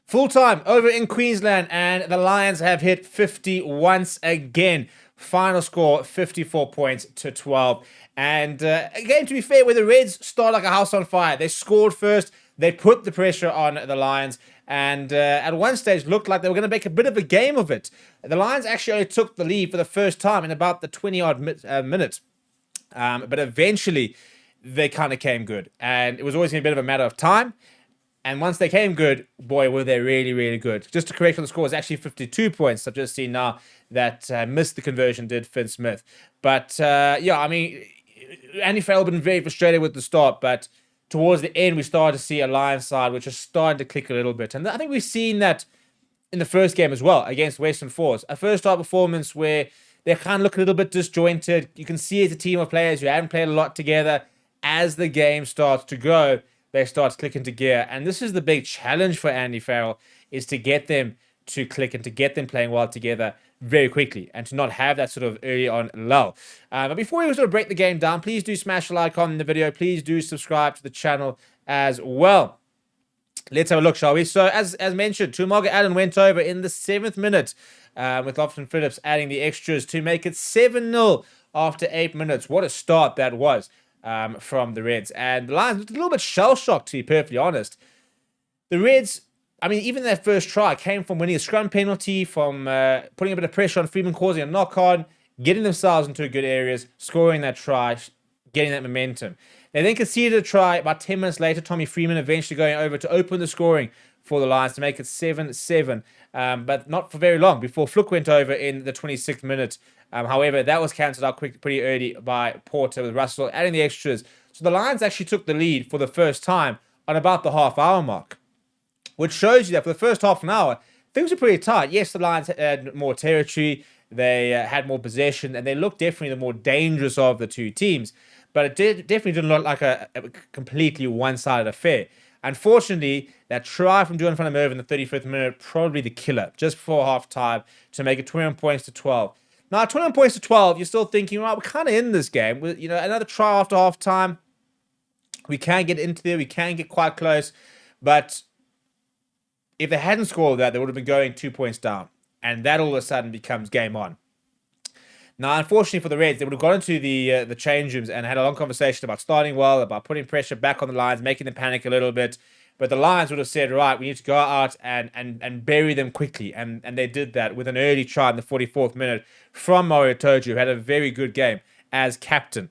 Full time over in Queensland, and the Lions have hit 50 once again. Final score 54 points to 12. And again, to be fair, where the Reds start like a house on fire, they scored first, they put the pressure on the Lions, and at one stage looked like they were going to make a bit of a game of it. The Lions actually only took the lead for the first time in about the 20 odd minutes, but eventually they kind of came good, and it was always a bit of a matter of time. And once they came good, boy, were they really, really good. Just to correct on the score, it's actually 52 points. I've just seen now that missed the conversion, did Finn Smith. But yeah, I mean, Andy Farrell been very frustrated with the start, but towards the end, we started to see a Lions side which is starting to click a little bit. And I think we've seen that in the first game as well against Western Force. A first start performance where they kind of look a little bit disjointed. You can see it's a team of players who haven't played a lot together. As the game starts to go, they start clicking into gear. And this is the big challenge for Andy Farrell, is to get them to click and to get them playing well together very quickly and to not have that sort of early on lull. But before we sort of break the game down, please do smash the like on the video. Please do subscribe to the channel as well. Let's have a look, shall we? So as mentioned, Tuamaga Allen went over in the 7th minute with Lofton Phillips adding the extras to make it 7-0 after 8 minutes. What a start that was. From the Reds. And the Lions looked a little bit shell-shocked, to be perfectly honest. The Reds, I mean, even their first try came from winning a scrum penalty, from putting a bit of pressure on Freeman, causing a knock-on, getting themselves into good areas, scoring that try, getting that momentum. They then conceded a try. About 10 minutes later, Tommy Freeman eventually going over to open the scoring for the Lions to make it 7-7. But not for very long before Fluke went over in the 26th minute. However, that was cancelled out pretty early by Porter with Russell adding the extras. So the Lions actually took the lead for the first time on about the half-hour mark, which shows you that for the first half an hour, things were pretty tight. Yes, the Lions had more territory, they had more possession, and they looked definitely the more dangerous of the two teams. But it definitely didn't look like a completely one-sided affair. Unfortunately, that try from Jordan van der Merwe in the 35th minute, probably the killer, just before half-time to make it 21 points to 12. Now, 21 points to 12, you're still thinking, right, we're kind of in this game. You know, another try after half-time. We can get into there. We can get quite close. But if they hadn't scored that, they would have been going 2 points down. And that all of a sudden becomes game on. Now, unfortunately for the Reds, they would have gone into the change rooms and had a long conversation about starting well, about putting pressure back on the Lions, making them panic a little bit. But the Lions would have said, right, we need to go out and bury them quickly. And they did that with an early try in the 44th minute from Mario Toju, who had a very good game as captain.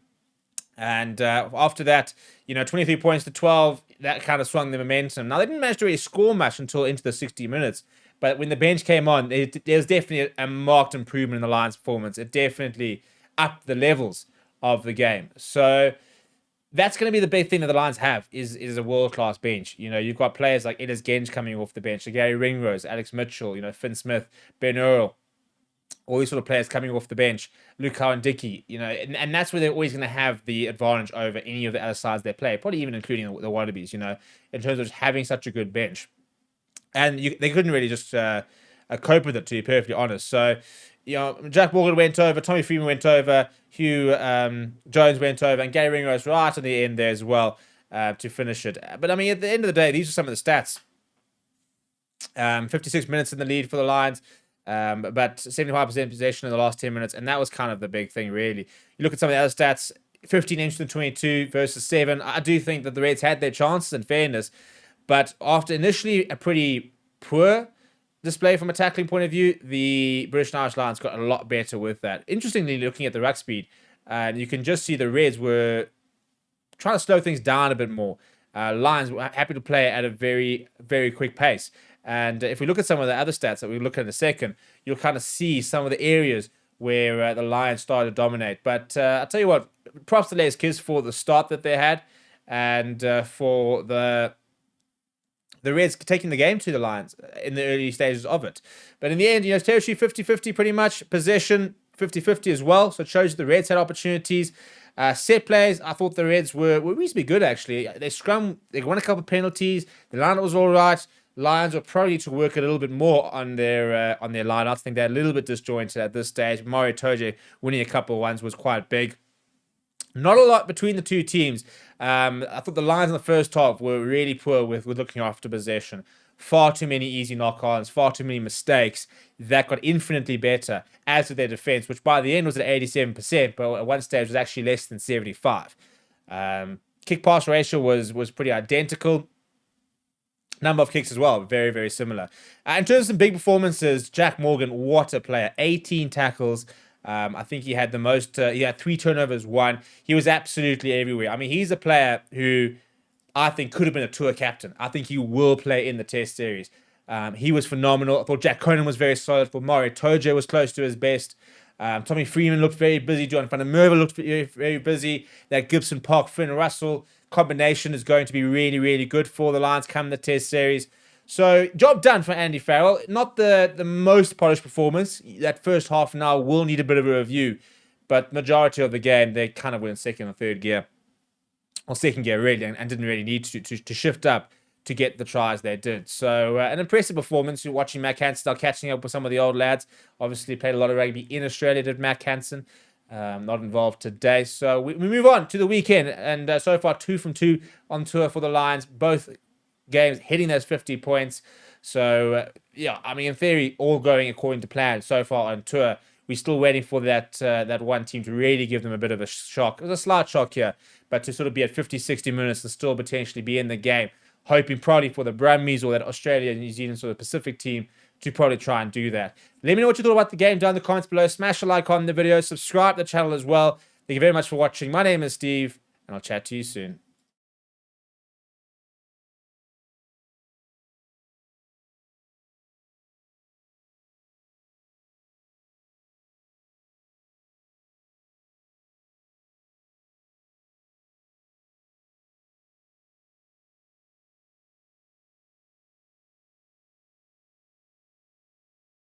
And after that, 23 points to 12, that kind of swung the momentum. Now, they didn't manage to really score much until into the 60 minutes. But when the bench came on, there was definitely a marked improvement in the Lions' performance. It definitely upped the levels of the game. So that's going to be the big thing that the Lions have is a world-class bench. You've got players like Ellis Genge coming off the bench, Gary Ringrose, Alex Mitchell, Finn Smith, Ben Earl, all these sort of players coming off the bench, Luke Cowan-Dickey, and that's where they're always going to have the advantage over any of the other sides they play, probably even including the Wallabies, in terms of just having such a good bench. And they couldn't really just cope with it, to be perfectly honest. So, Jack Morgan went over, Tommy Freeman went over, Hugh Jones went over, and Gary Ringrose right on the end there as well to finish it. But, I mean, at the end of the day, these are some of the stats. 56 minutes in the lead for the Lions, but 75% possession in the last 10 minutes, and that was kind of the big thing, really. You look at some of the other stats, 15 inches to 22 versus 7. I do think that the Reds had their chances, in fairness, but after initially a pretty poor display from a tackling point of view, the British and Irish Lions got a lot better with that. Interestingly, looking at the ruck speed, and you can just see the Reds were trying to slow things down a bit more. Lions were happy to play at a very, very quick pace. And if we look at some of the other stats that we look at in a second, you'll kind of see some of the areas where the Lions started to dominate. But I'll tell you what, props to Les Kiss for the start that they had and for the Reds taking the game to the Lions in the early stages of it. But in the end, territory 50-50 pretty much. Possession 50-50 as well. So it shows the Reds had opportunities. Set plays, I thought the Reds were reasonably good, actually. They won a couple of penalties. The lineup was all right. Lions were probably to work a little bit more on their lineouts. I think they're a little bit disjointed at this stage. Mario Toje winning a couple of ones was quite big. Not a lot between the two teams. I thought the Lions in the first half were really poor with looking after possession. Far too many easy knock-ons, far too many mistakes. That got infinitely better, as did their defense, which by the end was at 87%, but at one stage was actually less than 75. Kick-pass ratio was pretty identical. Number of kicks as well, very, very similar. In terms of some big performances, Jack Morgan, what a player. 18 tackles. I think he had the most, he had 3 turnovers, 1. He was absolutely everywhere. I mean, he's a player who I think could have been a tour captain. I think he will play in the test series. He was phenomenal. I thought Jack Conan was very solid. For Mario Tojo was close to his best. Tommy Freeman looked very busy. John van der Merwe looked very, very busy. That Gibson Park, Finn Russell combination is going to be really, really good for the Lions come the test series. So, job done for Andy Farrell. Not the most polished performance. That first half now will need a bit of a review. But majority of the game, they kind of went in second or third gear. Or second gear, really, and didn't really need to shift up to get the tries they did. So, an impressive performance. You're watching Mac Hansen still catching up with some of the old lads. Obviously, played a lot of rugby in Australia, did Mac Hansen. Not involved today. So, we move on to the weekend. And so far, 2 from 2 on tour for the Lions. Both games hitting those 50 points. So, yeah, I mean, in theory, all going according to plan so far on tour. We're still waiting for that one team to really give them a bit of a shock. It was a slight shock here, but to sort of be at 50, 60 minutes and still potentially be in the game, hoping probably for the Brumbies or that Australia, New Zealand sort of Pacific team to probably try and do that. Let me know what you thought about the game down in the comments below. Smash a like on the video, subscribe to the channel as well. Thank you very much for watching. My name is Steve, and I'll chat to you soon.